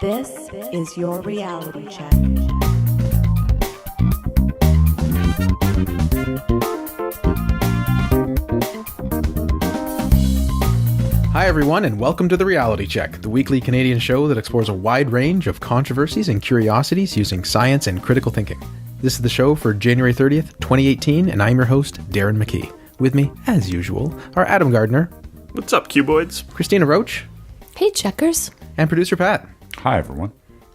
This is your reality check. Hi everyone, and welcome to The Reality Check, the weekly Canadian show that explores a wide range of controversies and curiosities using science and critical thinking. This is the show for January 30th, 2018, and I'm your host, Darren McKee. With me, as usual, are Adam Gardner. What's up, Cuboids? Christina Roach. Hey, checkers. And producer Pat. Hi, everyone.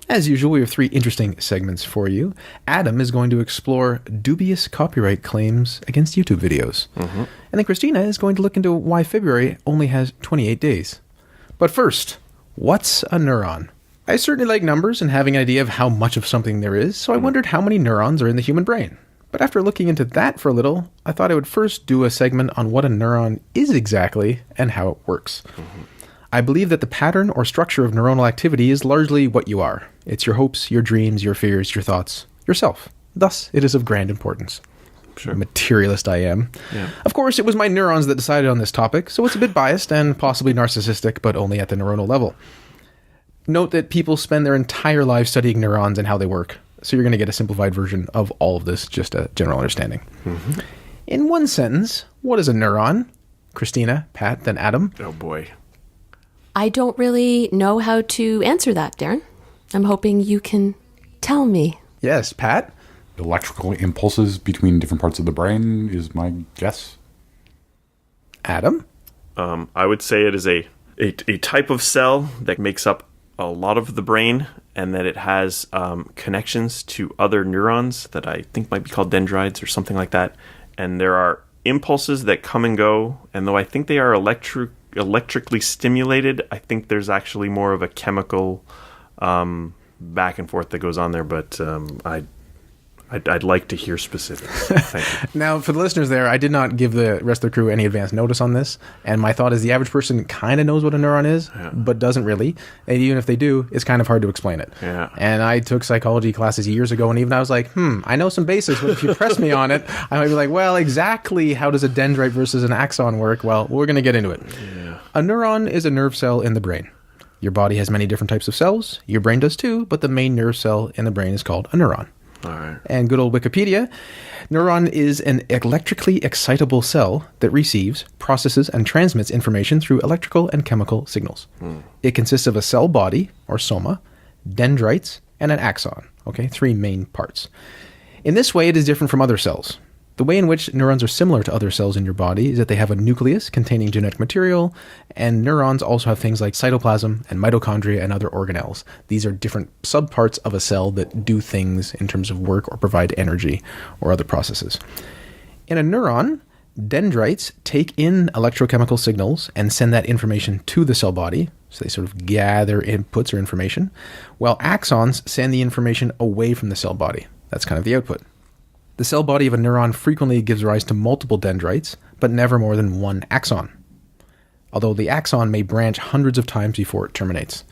As usual, we have three interesting segments for you. Adam is going to explore dubious copyright claims against YouTube videos. And then Christina is going to look into why February only has 28 days. But first, what's a neuron? I certainly like numbers and having an idea of how much of something there is, so I wondered how many neurons are in the human brain. But after looking into that for a little, I thought I would first do a segment on what a neuron is exactly and how it works. I believe that the pattern or structure of neuronal activity is largely what you are. It's your hopes, your dreams, your fears, your thoughts, yourself. Thus, it is of grand importance. Sure. Materialist I am. Yeah. Of course, it was my neurons that decided on this topic, so it's a bit biased and possibly narcissistic, but only at the neuronal level. Note that people spend their entire lives studying neurons and how they work, so you're going to get a simplified version of all of this, just a general understanding. In one sentence, what is a neuron? Christina, Pat, then Adam. Oh, boy. I don't really know how to answer that, Darren. I'm hoping you can tell me. Yes, Pat? Electrical impulses between different parts of the brain is my guess. Adam? I would say it is a type of cell that makes up a lot of the brain, and that it has connections to other neurons that I think might be called dendrites or something like that. And there are impulses that come and go, and though I think they are electrically stimulated, I think there's actually more of a chemical back and forth that goes on there, but I'd like to hear specifics. Thank you. Now, for the listeners there, I did not give the rest of the crew any advance notice on this, and my thought is the average person kind of knows what a neuron is, but doesn't really, and even if they do, it's kind of hard to explain it. Yeah. And I took psychology classes years ago, and even I was like, I know some basics, but if you press me on it, I might be like, well, exactly how does a dendrite versus an axon work? Well, we're going to get into it. Yeah. A neuron is a nerve cell in the brain. Your body has many different types of cells, your brain does too, but the main nerve cell in the brain is called a neuron. All right. And good old Wikipedia, neuron is an electrically excitable cell that receives, processes, and transmits information through electrical and chemical signals. It consists of a cell body, or soma, dendrites, and an axon. Okay, three main parts. In this way, it is different from other cells. The way in which neurons are similar to other cells in your body is that they have a nucleus containing genetic material, and neurons also have things like cytoplasm and mitochondria and other organelles. These are different subparts of a cell that do things in terms of work or provide energy or other processes. In a neuron, dendrites take in electrochemical signals and send that information to the cell body, so they sort of gather inputs or information, while axons send the information away from the cell body. That's kind of the output. The cell body of a neuron frequently gives rise to multiple dendrites, but never more than one axon. Although the axon may branch hundreds of times before it terminates.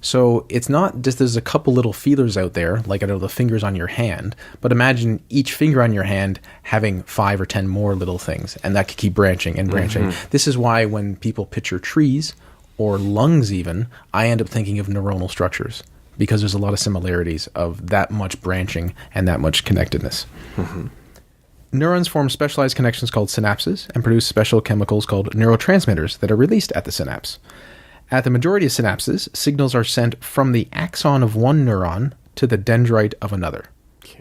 So it's not just there's a couple little feelers out there, like I know the fingers on your hand, but imagine each finger on your hand having 5 or 10 more little things, and that could keep branching and branching. This is why when people picture trees, or lungs even, I end up thinking of neuronal structures, because there's a lot of similarities of that much branching and that much connectedness. Neurons form specialized connections called synapses and produce special chemicals called neurotransmitters that are released at the synapse. At the majority of synapses, signals are sent from the axon of one neuron to the dendrite of another.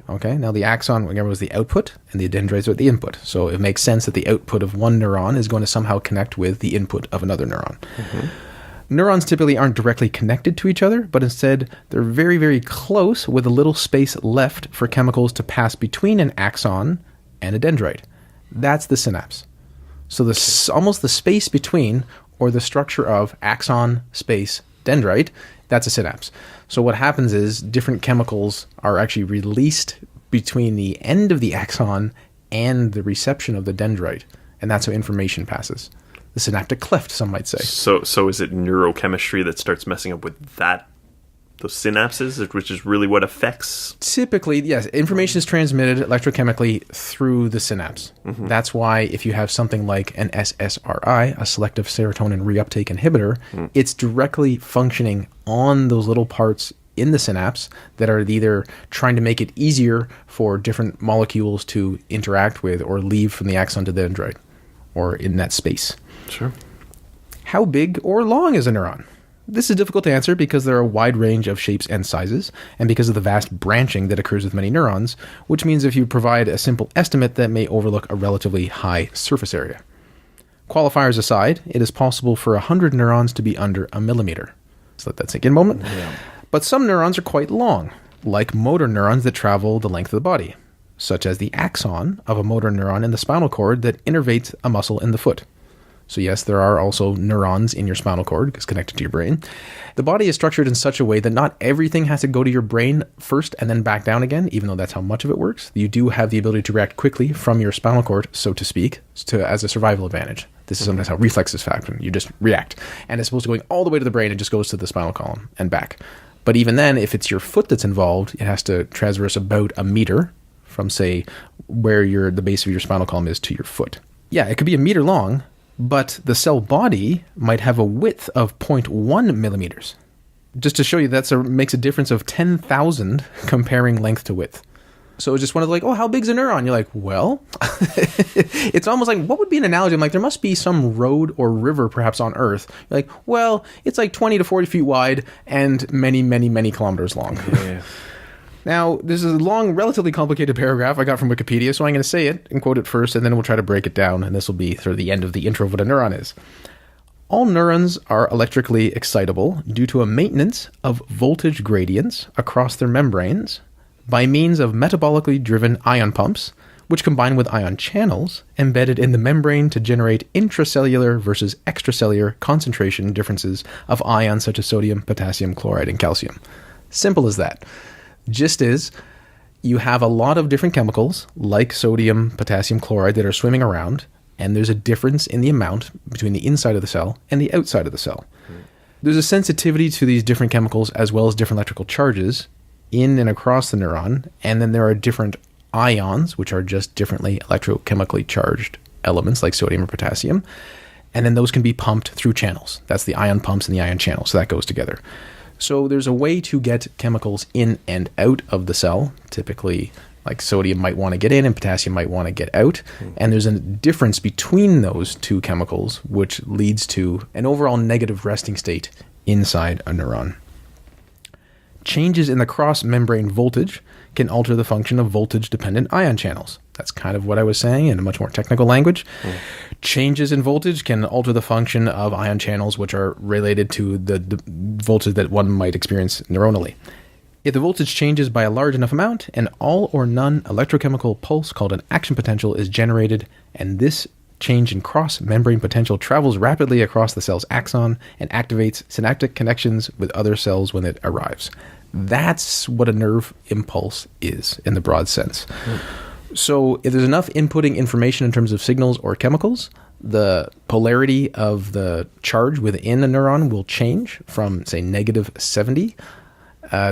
Okay, now the axon, remember, was the output, and the dendrites are the input. So it makes sense that the output of one neuron is going to somehow connect with the input of another neuron. Neurons typically aren't directly connected to each other, but instead they're very, very close with a little space left for chemicals to pass between an axon and a dendrite. That's the synapse. So almost the space between, or the structure of axon, space, dendrite, that's a synapse. So what happens is different chemicals are actually released between the end of the axon and the reception of the dendrite, and that's how information passes. The synaptic cleft, some might say. So is it neurochemistry that starts messing up with that synapses, which is really what affects. Typically, yes, information is transmitted electrochemically through the synapse. That's why if you have something like an SSRI, a selective serotonin reuptake inhibitor, it's directly functioning on those little parts in the synapse that are either trying to make it easier for different molecules to interact with or leave from the axon to the dendrite, or in that space. Sure. How big or long is a neuron? This is difficult to answer because there are a wide range of shapes and sizes, and because of the vast branching that occurs with many neurons, which means if you provide a simple estimate, that may overlook a relatively high surface area. Qualifiers aside, it is possible for 100 neurons to be under a millimeter. So let that sink in a moment. Yeah. But some neurons are quite long, like motor neurons that travel the length of the body, such as the axon of a motor neuron in the spinal cord that innervates a muscle in the foot. So yes, there are also neurons in your spinal cord because connected to your brain. The body is structured in such a way that not everything has to go to your brain first and then back down again, even though that's how much of it works. You do have the ability to react quickly from your spinal cord, so to speak, as a survival advantage. This is sometimes how reflexes happen. You just react. And it's supposed to going all the way to the brain, it just goes to the spinal column and back. But even then, if it's your foot that's involved, it has to traverse about a meter from, say, where the base of your spinal column is to your foot. Yeah, it could be a meter long, but the cell body might have a width of 0.1 millimeters. Just to show you, makes a difference of 10,000 comparing length to width. So it's just one of like, oh, how big's a neuron? You're like, well, it's almost like, what would be an analogy? I'm like, there must be some road or river perhaps on Earth. You're like, well, it's like 20 to 40 feet wide and many, many, many kilometers long. Yeah. Now, this is a long, relatively complicated paragraph I got from Wikipedia, so I'm going to say it and quote it first, and then we'll try to break it down, and this will be sort of the end of the intro of what a neuron is. All neurons are electrically excitable due to a maintenance of voltage gradients across their membranes by means of metabolically driven ion pumps, which combine with ion channels embedded in the membrane to generate intracellular versus extracellular concentration differences of ions such as sodium, potassium, chloride, and calcium. Simple as that. Gist is, you have a lot of different chemicals, like sodium, potassium, chloride, that are swimming around, and there's a difference in the amount between the inside of the cell and the outside of the cell. There's a sensitivity to these different chemicals as well as different electrical charges in and across the neuron, and then there are different ions, which are just differently electrochemically charged elements like sodium or potassium, and then those can be pumped through channels. That's the ion pumps and the ion channels, so that goes together. So there's a way to get chemicals in and out of the cell. Typically, like sodium might want to get in and potassium might want to get out. And there's a difference between those two chemicals, which leads to an overall negative resting state inside a neuron. Changes in the cross-membrane voltage can alter the function of voltage-dependent ion channels. That's kind of what I was saying in a much more technical language. Changes in voltage can alter the function of ion channels, which are related to the voltage that one might experience neuronally. If the voltage changes by a large enough amount, an all or none electrochemical pulse called an action potential is generated, and this change in cross-membrane potential travels rapidly across the cell's axon and activates synaptic connections with other cells when it arrives. That's what a nerve impulse is in the broad sense. So if there's enough inputting information in terms of signals or chemicals, the polarity of the charge within a neuron will change from, say, negative 70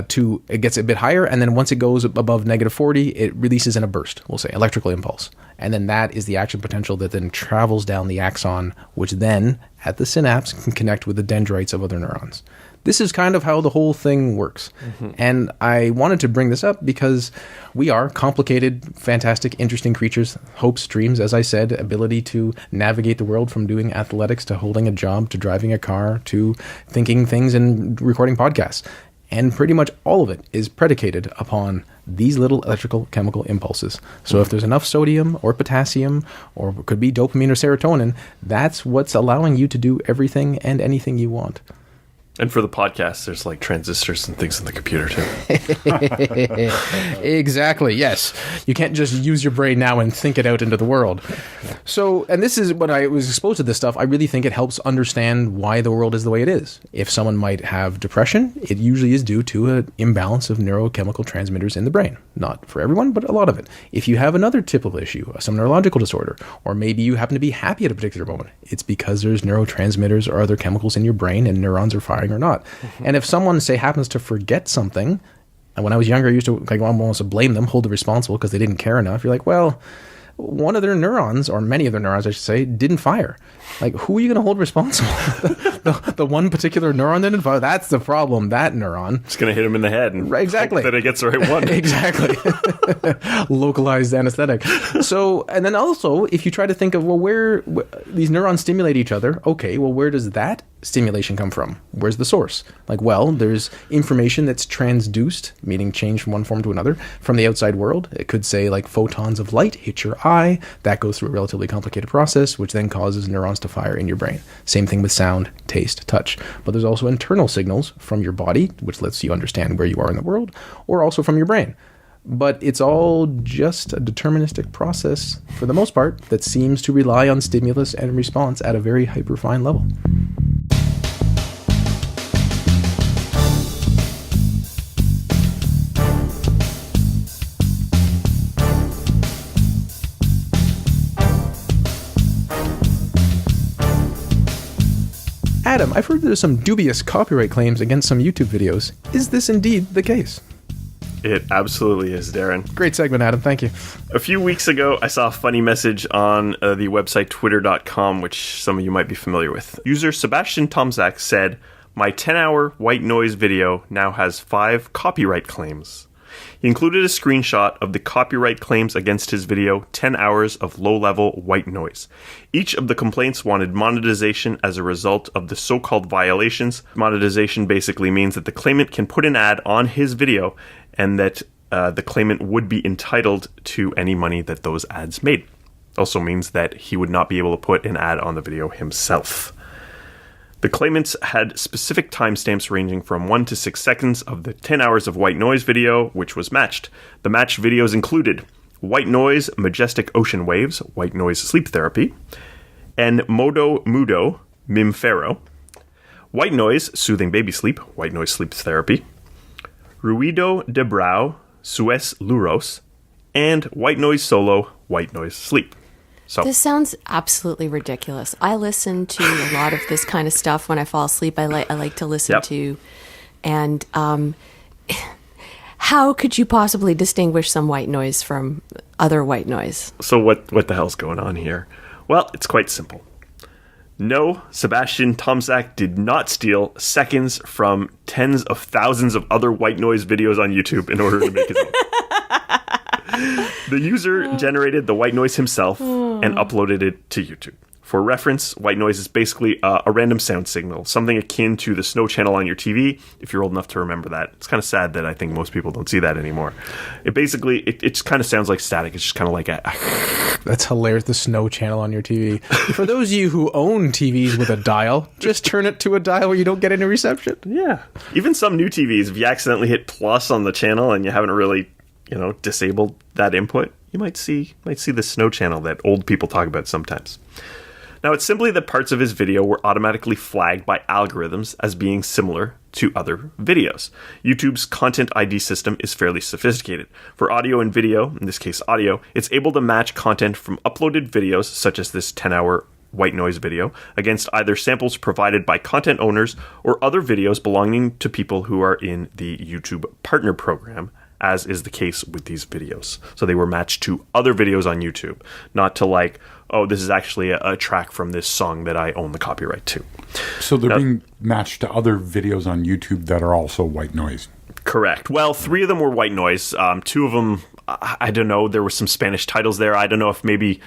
to it gets a bit higher, and then once it goes above negative 40, it releases in a burst, we'll say, electrical impulse. And then that is the action potential that then travels down the axon, which then, at the synapse, can connect with the dendrites of other neurons. This is kind of how the whole thing works. And I wanted to bring this up because we are complicated, fantastic, interesting creatures, hopes, dreams, as I said, ability to navigate the world from doing athletics to holding a job to driving a car to thinking things and recording podcasts. And pretty much all of it is predicated upon these little electrical chemical impulses. So if there's enough sodium or potassium, or it could be dopamine or serotonin, that's what's allowing you to do everything and anything you want. And for the podcast, there's like transistors and things in the computer too. Exactly, yes. You can't just use your brain now and think it out into the world. So, and this is when I was exposed to this stuff, I really think it helps understand why the world is the way it is. If someone might have depression, it usually is due to an imbalance of neurochemical transmitters in the brain. Not for everyone, but a lot of it. If you have another typical issue, some neurological disorder, or maybe you happen to be happy at a particular moment, it's because there's neurotransmitters or other chemicals in your brain and neurons are firing firing or not. And if someone, say, happens to forget something, and when I was younger, I used to almost blame them, hold them responsible because they didn't care enough. You're like, well, one of their neurons, or many of their neurons, I should say, didn't fire. Like, who are you going to hold responsible? the one particular neuron didn't fire. That's the problem. That neuron. It's going to hit him in the head. And exactly. Hope that it gets the right one. Exactly. Localized anesthetic. So, and then also, if you try to think of, well, where these neurons stimulate each other, okay, well, where does that stimulation come from? Where's the source? Like, well, there's information that's transduced, meaning changed from one form to another, from the outside world. It could say, like, photons of light hit your eye. That goes through a relatively complicated process, which then causes neurons to fire in your brain. Same thing with sound, taste, touch. But there's also internal signals from your body, which lets you understand where you are in the world, or also from your brain. But it's all just a deterministic process, for the most part, that seems to rely on stimulus and response at a very hyperfine level. Adam, I've heard there's some dubious copyright claims against some YouTube videos. Is this indeed the case? It absolutely is, Darren. Great segment, Adam. Thank you. A few weeks ago, I saw a funny message on the website twitter.com, which some of you might be familiar with. User Sebastian Tomzak said, "My 10-hour white noise video now has 5 copyright claims." He included a screenshot of the copyright claims against his video, 10 hours of low-level white noise. Each of the complaints wanted monetization as a result of the so-called violations. Monetization basically means that the claimant can put an ad on his video and that the claimant would be entitled to any money that those ads made. Also means that he would not be able to put an ad on the video himself. The claimants had specific timestamps ranging from 1 to 6 seconds of the 10 hours of white noise video, which was matched. The matched videos included White Noise, Majestic Ocean Waves, White Noise Sleep Therapy, and Modo Mudo, Mimfero, White Noise, Soothing Baby Sleep, White Noise Sleep Therapy, Ruido de Brau, Suez Luros, and White Noise Solo, White Noise Sleep. So this sounds absolutely ridiculous. I listen to a lot of this kind of stuff when I fall asleep. I like to listen to, and how could you possibly distinguish some white noise from other white noise? So what the hell's going on here? Well, it's quite simple. No, Sebastian Tomzak did not steal seconds from tens of thousands of other white noise videos on YouTube in order to make his own. The user generated the white noise himself and uploaded it to YouTube. For reference, white noise is basically a random sound signal, something akin to the snow channel on your TV, if you're old enough to remember that. It's kind of sad that I think most people don't see that anymore. It basically, it just kind of sounds like static. It's just kind of like a... That's hilarious, the snow channel on your TV. For those of you who own TVs with a dial, just turn it to a dial where you don't get any reception. Yeah. Even some new TVs, if you accidentally hit plus on the channel and you haven't really, disabled that input, you might see the snow channel that old people talk about sometimes. Now, it's simply that parts of his video were automatically flagged by algorithms as being similar to other videos. YouTube's Content ID system is fairly sophisticated. For audio and video, in this case audio, it's able to match content from uploaded videos, such as this 10-hour white noise video, against either samples provided by content owners or other videos belonging to people who are in the YouTube Partner Program, as is the case with these videos. So they were matched to other videos on YouTube, not to like, oh, this is actually a track from this song that I own the copyright to. So they're being matched to other videos on YouTube that are also white noise. Correct. Well, 3 of them were white noise. 2 of them, I don't know, there were some Spanish titles there. I don't know if maybe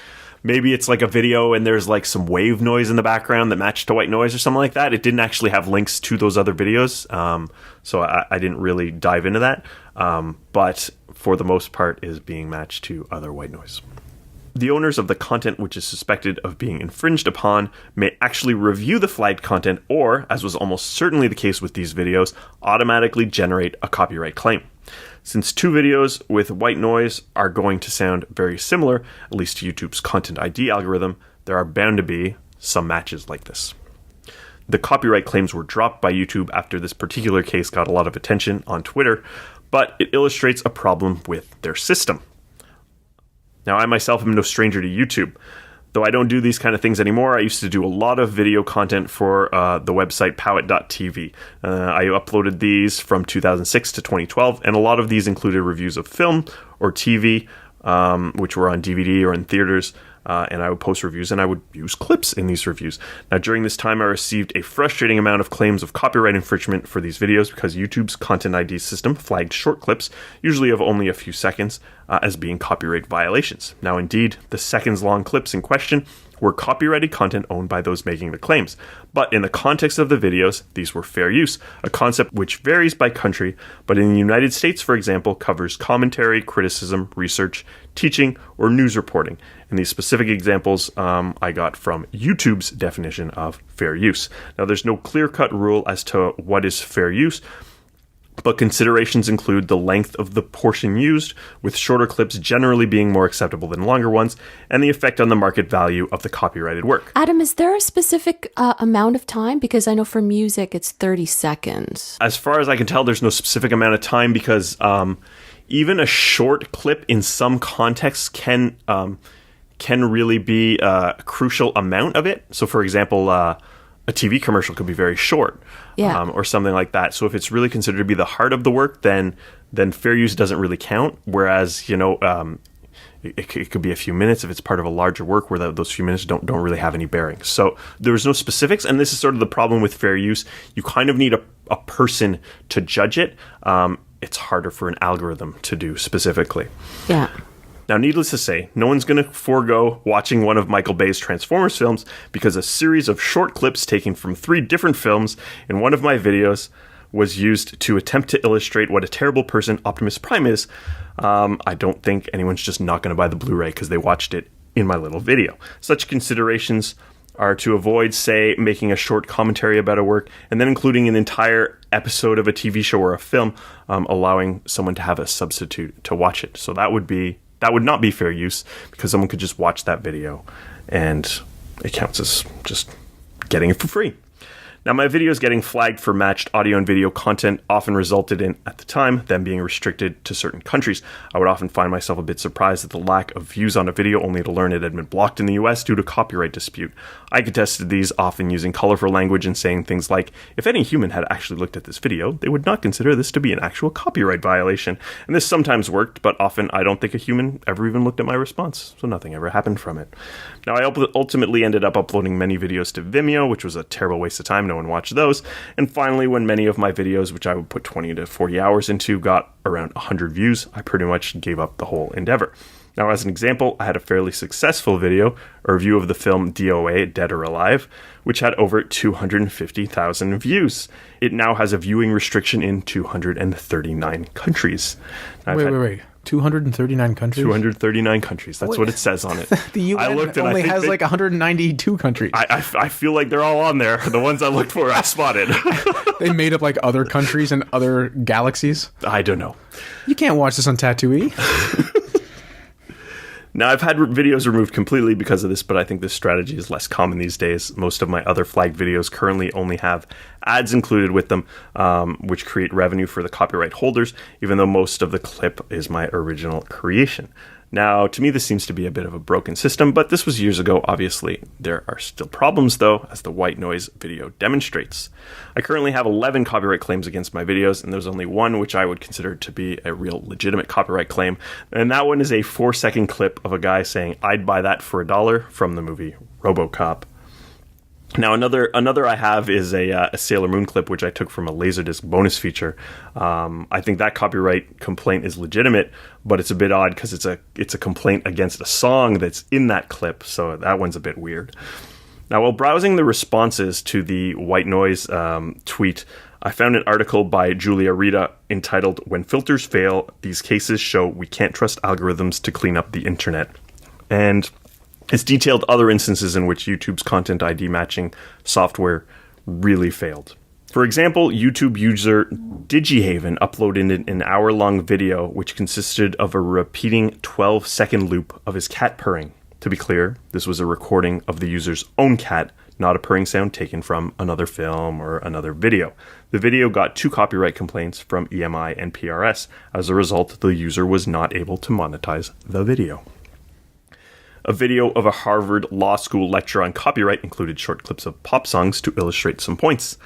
it's like a video and there's like some wave noise in the background that matched to white noise or something like that. It didn't actually have links to those other videos, so I didn't really dive into that. But for the most part is being matched to other white noise. The owners of the content which is suspected of being infringed upon may actually review the flagged content or, as was almost certainly the case with these videos, automatically generate a copyright claim. Since 2 videos with white noise are going to sound very similar, at least to YouTube's Content ID algorithm, there are bound to be some matches like this. The copyright claims were dropped by YouTube after this particular case got a lot of attention on Twitter, but it illustrates a problem with their system. Now, I myself am no stranger to YouTube. Though I don't do these kind of things anymore, I used to do a lot of video content for the website powit.tv. I uploaded these from 2006 to 2012, and a lot of these included reviews of film or TV, which were on DVD or in theaters, and I would post reviews, and I would use clips in these reviews. Now, during this time, I received a frustrating amount of claims of copyright infringement for these videos because YouTube's Content ID system flagged short clips, usually of only a few seconds, as being copyright violations. Now, indeed, the seconds-long clips in question were copyrighted content owned by those making the claims. But in the context of the videos, these were fair use, a concept which varies by country, but in the United States, for example, covers commentary, criticism, research, teaching, or news reporting. And these specific examples I got from YouTube's definition of fair use. Now, there's no clear-cut rule as to what is fair use, but considerations include the length of the portion used, with shorter clips generally being more acceptable than longer ones, and the effect on the market value of the copyrighted work. Adam, is there a specific amount of time? Because I know for music it's 30 seconds. As far as I can tell, there's no specific amount of time because even a short clip in some contexts can really be a crucial amount of it. So, for example, a TV commercial could be very short, or something like that. So if it's really considered to be the heart of the work, then fair use doesn't really count. Whereas, it could be a few minutes if it's part of a larger work where those few minutes don't really have any bearing. So there's no specifics, and this is sort of the problem with fair use. You kind of need a person to judge it. It's harder for an algorithm to do specifically. Yeah. Now, needless to say, no one's going to forego watching one of Michael Bay's Transformers films because a series of short clips taken from 3 different films in one of my videos was used to attempt to illustrate what a terrible person Optimus Prime is. I don't think anyone's just not going to buy the Blu-ray because they watched it in my little video. Such considerations are to avoid, say, making a short commentary about a work and then including an entire episode of a TV show or a film, allowing someone to have a substitute to watch it. So that would not be fair use because someone could just watch that video and it counts as just getting it for free. Now, my videos getting flagged for matched audio and video content often resulted in, at the time, them being restricted to certain countries. I would often find myself a bit surprised at the lack of views on a video, only to learn it had been blocked in the US due to copyright dispute. I contested these, often using colorful language and saying things like, if any human had actually looked at this video, they would not consider this to be an actual copyright violation. And this sometimes worked, but often I don't think a human ever even looked at my response, so nothing ever happened from it. Now, I ultimately ended up uploading many videos to Vimeo, which was a terrible waste of time. No one watched those. And finally, when many of my videos, which I would put 20 to 40 hours into, got around 100 views, I pretty much gave up the whole endeavor. Now, as an example, I had a fairly successful video, a review of the film DOA, Dead or Alive, which had over 250,000 views. It now has a viewing restriction in 239 countries. Now, Wait. 239 countries? 239 countries. That's what it says on it. The UN only has like 192 countries. I feel like they're all on there. The ones I looked for, I spotted. They made up like other countries and other galaxies. I don't know. You can't watch this on Tatooine. Now, I've had videos removed completely because of this, but I think this strategy is less common these days. Most of my other flagged videos currently only have ads included with them, which create revenue for the copyright holders, even though most of the clip is my original creation. Now, to me, this seems to be a bit of a broken system, but this was years ago, obviously. There are still problems, though, as the white noise video demonstrates. I currently have 11 copyright claims against my videos, and there's only one which I would consider to be a real legitimate copyright claim, and that one is a 4-second clip of a guy saying, "I'd buy that for $1" from the movie RoboCop. Now, another I have is a Sailor Moon clip, which I took from a Laserdisc bonus feature. I think that copyright complaint is legitimate, but it's a bit odd because it's a complaint against a song that's in that clip, so that one's a bit weird. Now, while browsing the responses to the white noise tweet, I found an article by Julia Rita entitled, "When Filters Fail, These Cases Show We Can't Trust Algorithms to Clean Up the Internet." And it's detailed other instances in which YouTube's Content ID matching software really failed. For example, YouTube user Digihaven uploaded an hour-long video which consisted of a repeating 12-second loop of his cat purring. To be clear, this was a recording of the user's own cat, not a purring sound taken from another film or another video. The video got 2 copyright complaints from EMI and PRS. As a result, the user was not able to monetize the video. A video of a Harvard Law School lecture on copyright included short clips of pop songs to illustrate some points.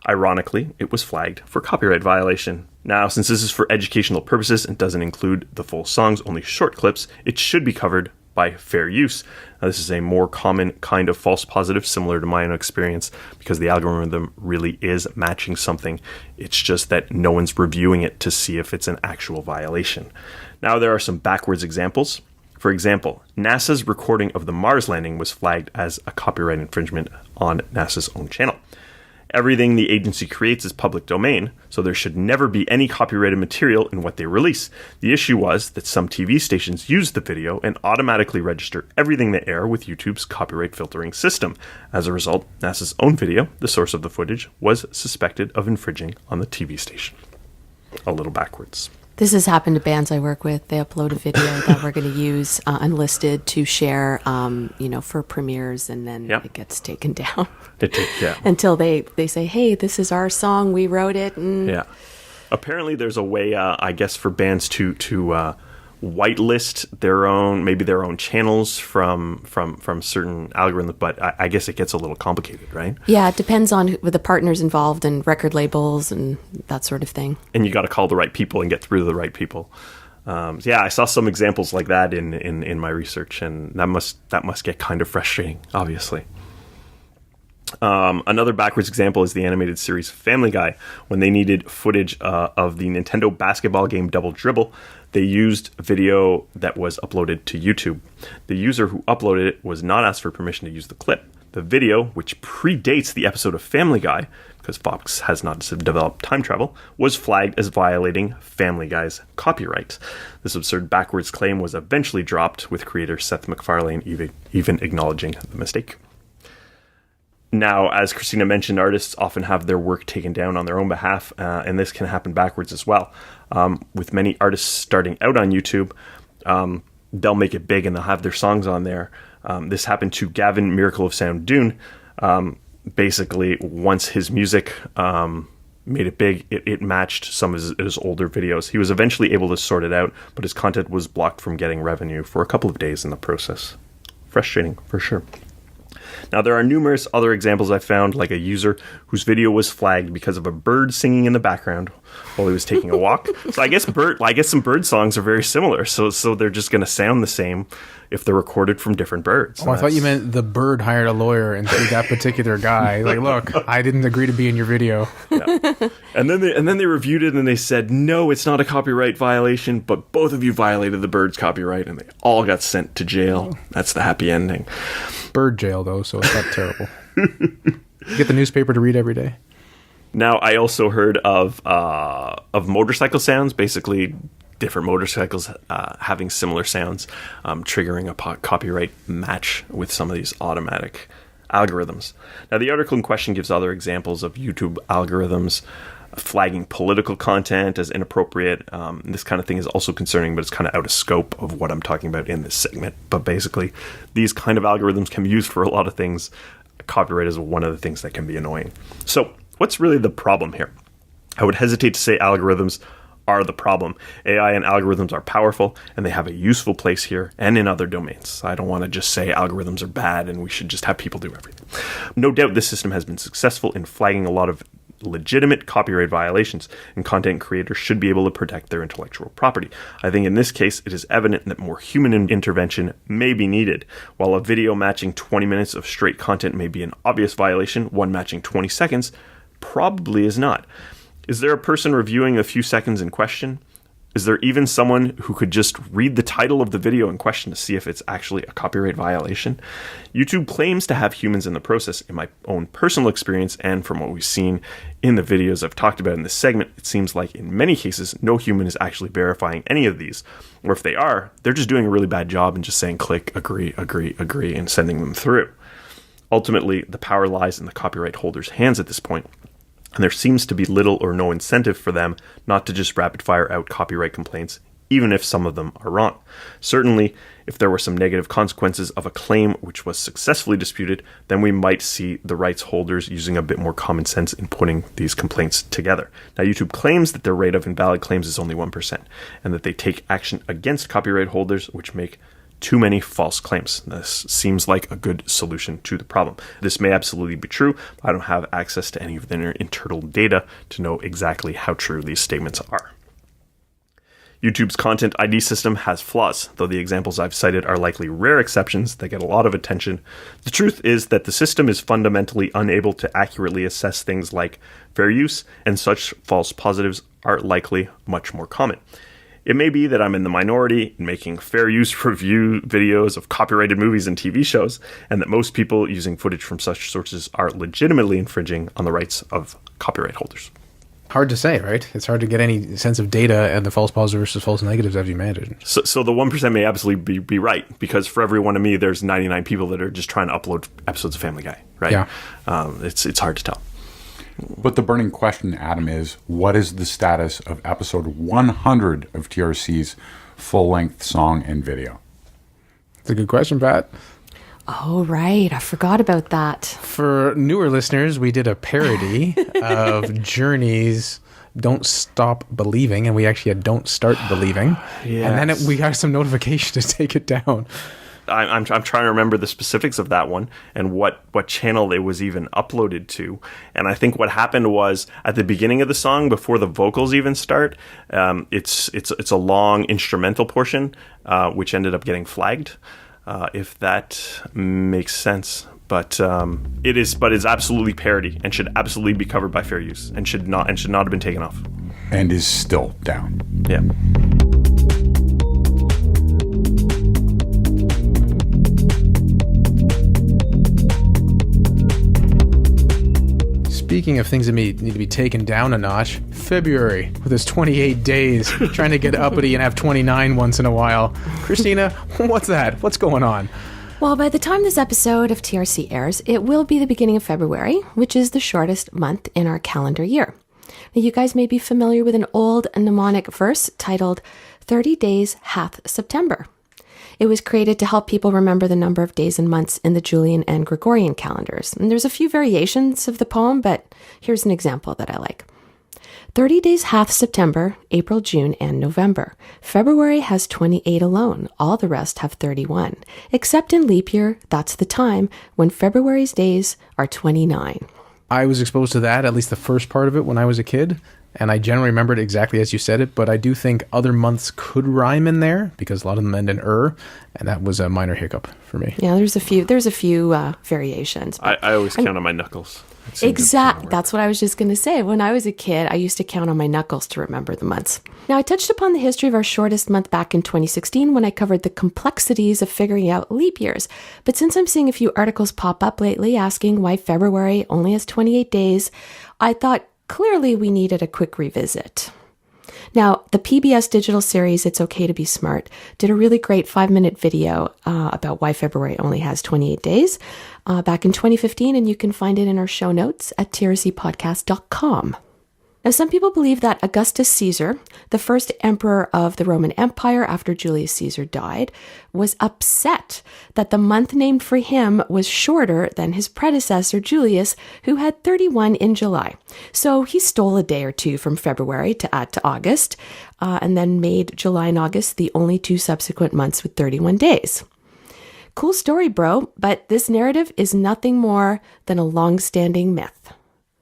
Ironically, it was flagged for copyright violation. Now, since this is for educational purposes and doesn't include the full songs, only short clips, it should be covered by fair use. Now, this is a more common kind of false positive, similar to my own experience, because the algorithm really is matching something. It's just that no one's reviewing it to see if it's an actual violation. Now, there are some backwards examples. For example, NASA's recording of the Mars landing was flagged as a copyright infringement on NASA's own channel. Everything the agency creates is public domain, so there should never be any copyrighted material in what they release. The issue was that some TV stations use the video and automatically register everything they air with YouTube's copyright filtering system. As a result, NASA's own video, the source of the footage, was suspected of infringing on the TV station. A little backwards. This has happened to bands I work with. They upload a video that we're going to use unlisted to share, for premieres, and then it gets taken down until they say, "Hey, this is our song. We wrote it." Yeah. Apparently, there's a way, I guess, for bands to whitelist their own channels from certain algorithms, but I guess it gets a little complicated, right? Yeah, it depends on with the partners involved and record labels and that sort of thing. And you got to call the right people and get through to the right people. I saw some examples like that in my research, and that must get kind of frustrating, obviously. Another backwards example is the animated series Family Guy. When they needed footage of the Nintendo basketball game Double Dribble, they used video that was uploaded to YouTube. The user who uploaded it was not asked for permission to use the clip. The video, which predates the episode of Family Guy, because Fox has not developed time travel, was flagged as violating Family Guy's copyright. This absurd backwards claim was eventually dropped, with creator Seth MacFarlane even acknowledging the mistake. Now, as Christina mentioned, artists often have their work taken down on their own behalf, and this can happen backwards as well. With many artists starting out on YouTube, they'll make it big and they'll have their songs on there. This happened to Gavin Miracle of Sound Dune. Basically, once his music made it big, it matched some of his older videos. He was eventually able to sort it out, but his content was blocked from getting revenue for a couple of days in the process. Frustrating, for sure. Now, there are numerous other examples I found, like a user whose video was flagged because of a bird singing in the background while he was taking a walk. So I guess some bird songs are very similar. So they're just going to sound the same if they're recorded from different birds. Oh, I thought you meant the bird hired a lawyer and sued that particular guy. Like, look, I didn't agree to be in your video. Yeah. And then they reviewed it and they said, no, it's not a copyright violation, but both of you violated the bird's copyright, and they all got sent to jail. That's the happy ending. Bird jail, though, so it's not terrible. You get the newspaper to read every day. Now, I also heard of motorcycle sounds, basically different motorcycles having similar sounds, triggering a copyright match with some of these automatic algorithms. Now, the article in question gives other examples of YouTube algorithms flagging political content as inappropriate. This kind of thing is also concerning, but it's kind of out of scope of what I'm talking about in this segment. But basically, these kind of algorithms can be used for a lot of things. Copyright is one of the things that can be annoying. So what's really the problem here? I would hesitate to say algorithms are the problem. AI and algorithms are powerful, and they have a useful place here and in other domains. I don't want to just say algorithms are bad and we should just have people do everything. No doubt this system has been successful in flagging a lot of legitimate copyright violations, and content creators should be able to protect their intellectual property. I think in this case, it is evident that more human intervention may be needed. While a video matching 20 minutes of straight content may be an obvious violation, one matching 20 seconds probably is not. Is there a person reviewing a few seconds in question? Is there even someone who could just read the title of the video in question to see if it's actually a copyright violation? YouTube claims to have humans in the process. In my own personal experience, and from what we've seen in the videos I've talked about in this segment, it seems like in many cases, no human is actually verifying any of these. Or if they are, they're just doing a really bad job and just saying click, agree, agree, agree, and sending them through. Ultimately, the power lies in the copyright holder's hands at this point. And there seems to be little or no incentive for them not to just rapid fire out copyright complaints, even if some of them are wrong. Certainly, if there were some negative consequences of a claim which was successfully disputed, then we might see the rights holders using a bit more common sense in putting these complaints together. Now, YouTube claims that their rate of invalid claims is only 1%, and that they take action against copyright holders which make too many false claims. This seems like a good solution to the problem. This may absolutely be true, but I don't have access to any of the internal data to know exactly how true these statements are. YouTube's content ID system has flaws, though the examples I've cited are likely rare exceptions that get a lot of attention. The truth is that the system is fundamentally unable to accurately assess things like fair use, and such false positives are likely much more common. It may be that I'm in the minority in making fair use review videos of copyrighted movies and TV shows, and that most people using footage from such sources are legitimately infringing on the rights of copyright holders. Hard to say, right? It's hard to get any sense of data and the false positives versus false negatives as you imagine. So the 1% may absolutely be right, because for every one of me, there's 99 people that are just trying to upload episodes of Family Guy, right? Yeah. It's hard to tell. But the burning question, Adam, is what is the status of episode 100 of TRC's full-length song and video? It's a good question, Pat. Oh, right. I forgot about that. For newer listeners, we did a parody of Journey's Don't Stop Believing, and we actually had Don't Start Believing. Yes. And then we got some notification to take it down. I'm trying to remember the specifics of that one and what channel it was even uploaded to. And I think what happened was at the beginning of the song, before the vocals even start, it's a long instrumental portion, which ended up getting flagged. If that makes sense, but it's absolutely parody and should absolutely be covered by fair use and should not have been taken off. And is still down. Yeah. Speaking of things that need to be taken down a notch, February with its 28 days, trying to get uppity and have 29 once in a while. Christina, what's that? What's going on? Well, by the time this episode of TRC airs, it will be the beginning of February, which is the shortest month in our calendar year. Now, you guys may be familiar with an old mnemonic verse titled 30 Days Hath September. It was created to help people remember the number of days and months in the Julian and Gregorian calendars. And there's a few variations of the poem, but here's an example that I like. 30 days hath September, April, June, and November. February has 28 alone. All the rest have 31. Except in leap year, that's the time when February's days are 29. I was exposed to that, at least the first part of it, when I was a kid. And I generally remember it exactly as you said it, but I do think other months could rhyme in there because a lot of them end in and that was a minor hiccup for me. Yeah, there's a few variations. I always count on my knuckles. Exactly. That's what I was just going to say. When I was a kid, I used to count on my knuckles to remember the months. Now, I touched upon the history of our shortest month back in 2016 when I covered the complexities of figuring out leap years. But since I'm seeing a few articles pop up lately asking why February only has 28 days, I thought clearly we needed a quick revisit. Now, the PBS digital series, It's Okay to Be Smart, did a really great 5-minute video about why February only has 28 days back in 2015, and you can find it in our show notes at trcpodcast.com. Now, some people believe that Augustus Caesar, the first emperor of the Roman Empire after Julius Caesar died, was upset that the month named for him was shorter than his predecessor Julius, who had 31 in July. So he stole a day or two from February to add to August, and then made July and August the only two subsequent months with 31 days. Cool story, bro, but this narrative is nothing more than a long-standing myth.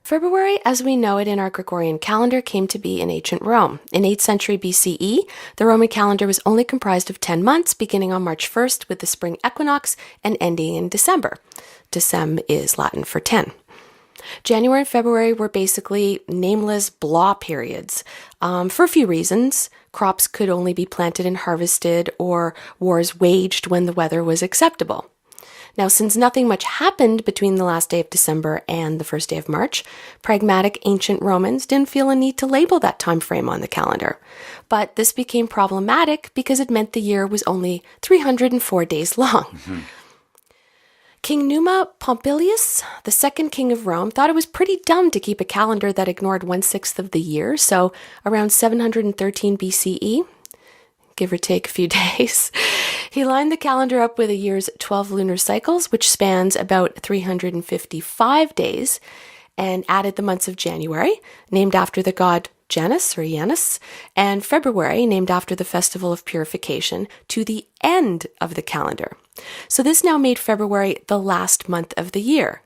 February, as we know it in our Gregorian calendar, came to be in ancient Rome. In 8th century BCE, the Roman calendar was only comprised of 10 months, beginning on March 1st with the spring equinox and ending in December. Decem is Latin for 10. January and February were basically nameless blah periods for a few reasons. Crops could only be planted and harvested, or wars waged when the weather was acceptable. Now, since nothing much happened between the last day of December and the first day of March, pragmatic ancient Romans didn't feel a need to label that time frame on the calendar. But this became problematic because it meant the year was only 304 days long. Mm-hmm. King Numa Pompilius, the second king of Rome, thought it was pretty dumb to keep a calendar that ignored 1/6 of the year, so around 713 BCE, give or take a few days, he lined the calendar up with a year's 12 lunar cycles, which spans about 355 days, and added the months of January, named after the god Janus or Janus, and February, named after the festival of purification, to the end of the calendar. So this now made February the last month of the year.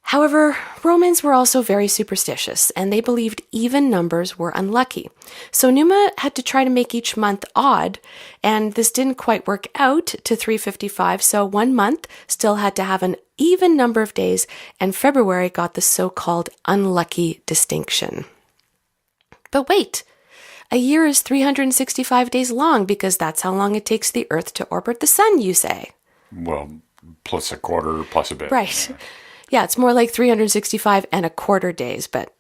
However, Romans were also very superstitious, and they believed even numbers were unlucky. So Numa had to try to make each month odd, and this didn't quite work out to 355, so one month still had to have an even number of days, and February got the so-called unlucky distinction. But wait, a year is 365 days long because that's how long it takes the Earth to orbit the sun, you say. Well, plus a quarter, plus a bit. Right. Yeah, it's more like 365 and a quarter days, but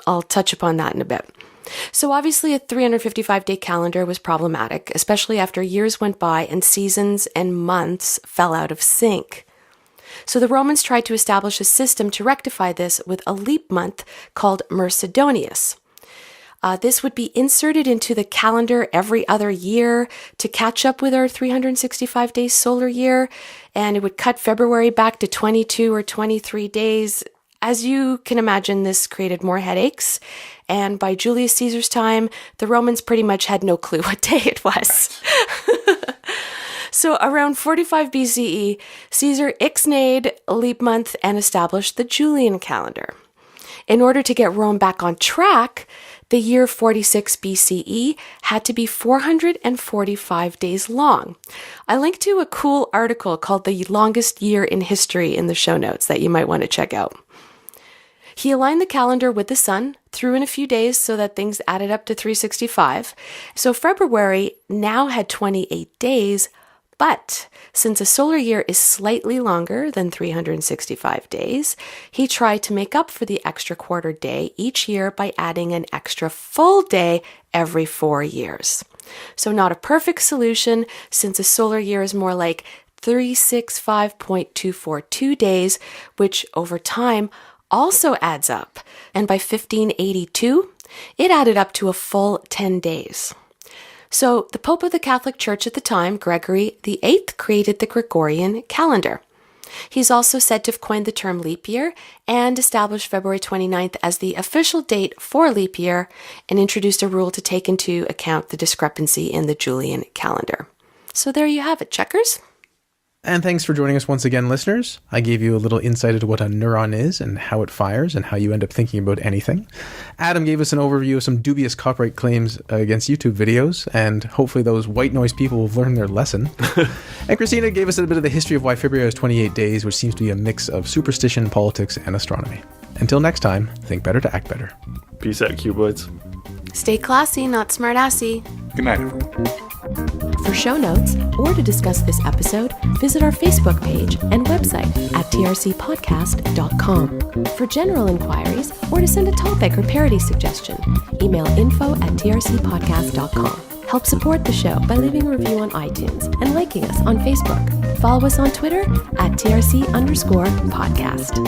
I'll touch upon that in a bit. So obviously a 355-day calendar was problematic, especially after years went by and seasons and months fell out of sync. So the Romans tried to establish a system to rectify this with a leap month called Mercedonius. This would be inserted into the calendar every other year to catch up with our 365-day solar year, and it would cut February back to 22 or 23 days. As you can imagine, this created more headaches, and by Julius Caesar's time, the Romans pretty much had no clue what day it was. So around 45 BCE, Caesar ixnayed a leap month and established the Julian calendar. In order to get Rome back on track, the year 46 BCE had to be 445 days long. I linked to a cool article called The Longest Year in History in the show notes that you might want to check out. He aligned the calendar with the sun, threw in a few days so that things added up to 365. So February now had 28 days, but since a solar year is slightly longer than 365 days, he tried to make up for the extra quarter day each year by adding an extra full day every 4 years. So not a perfect solution, since a solar year is more like 365.242 days, which over time also adds up. And by 1582, it added up to a full 10 days. So the Pope of the Catholic Church at the time, Gregory VIII, created the Gregorian calendar. He's also said to have coined the term leap year and established February 29th as the official date for leap year and introduced a rule to take into account the discrepancy in the Julian calendar. So there you have it, checkers. And thanks for joining us once again, listeners. I gave you a little insight into what a neuron is and how it fires and how you end up thinking about anything. Adam gave us an overview of some dubious copyright claims against YouTube videos, and hopefully those white noise people will learn their lesson. And Christina gave us a bit of the history of why February has 28 days, which seems to be a mix of superstition, politics, and astronomy. Until next time, think better to act better. Peace out, cuboids. Stay classy, not smartassy. Good night, everyone. For show notes or to discuss this episode, visit our Facebook page and website at trcpodcast.com. For general inquiries or to send a topic or parody suggestion, email info@trcpodcast.com. Help support the show by leaving a review on iTunes and liking us on Facebook. Follow us on Twitter at TRC_podcast.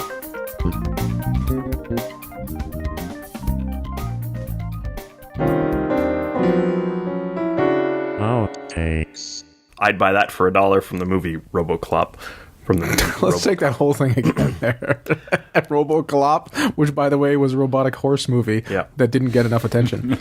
Outtakes. I'd buy that for $1 from the movie RoboClop. From the movie Let's take that whole thing again there. RoboClop, which by the way was a robotic horse movie that didn't get enough attention.